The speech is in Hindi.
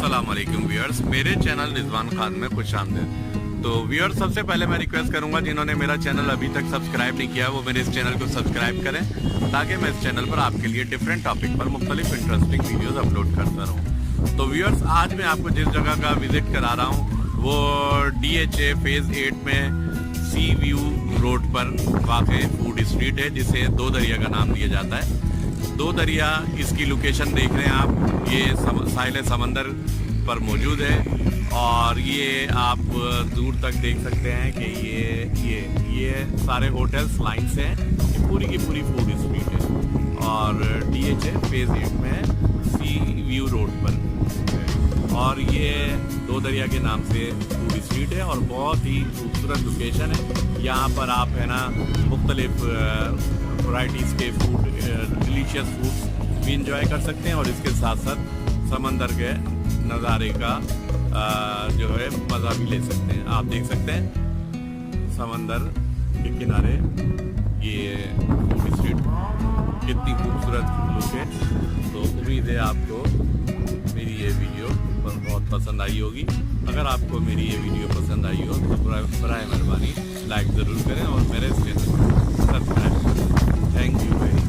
अस्सलाम वालेकुम व्यूअर्स, मेरे चैनल रिजवान खान में खुशामदीद। तो व्यूअर्स, सबसे पहले मैं रिक्वेस्ट करूंगा जिन्होंने मेरा चैनल अभी तक सब्सक्राइब नहीं किया वो मेरे इस चैनल को सब्सक्राइब करें, ताकि मैं इस चैनल पर आपके लिए डिफरेंट टॉपिक पर मुख्तलिफ इंटरेस्टिंग वीडियोस अपलोड करता रहूं। तो व्यूअर्स, आज मैं आपको जिस जगह का विजिट करा रहा हूँ वो DHA फेज़ 8 में सी व्यू रोड पर वाक़ फूड स्ट्रीट है, जिसे दो दरिया का नाम दिया जाता है। दो दरिया, इसकी लोकेशन देख रहे हैं आप, ये साहिल समंदर पर मौजूद है और ये आप दूर तक देख सकते हैं कि ये सारे होटल्स लाइन से हैं। ये पूरी की पूरी फूड स्ट्रीट है और DHA फेज़ 8 में सी व्यू रोड पर और ये दो दरिया के नाम से फूड स्ट्रीट है और बहुत ही खूबसूरत लोकेशन है। यहाँ पर आप है ना मुख्तलिफ वैराइटीज़ के फूड, डिलीशियस फूड भी इंजॉय कर सकते हैं और इसके साथ साथ समंदर के नज़ारे का जो है मज़ा भी ले सकते हैं। आप देख सकते हैं समंदर के किनारे ये फूड स्ट्रीट कितनी खूबसूरत लुक है। तो उम्मीद है आपको मेरी ये वीडियो बहुत पसंद आई होगी। अगर आपको मेरी ये वीडियो पसंद आई हो तो बराए मेहरबानी लाइक ज़रूर करें और मेरे चैनल को सब्सक्राइब करें। Thank you very much.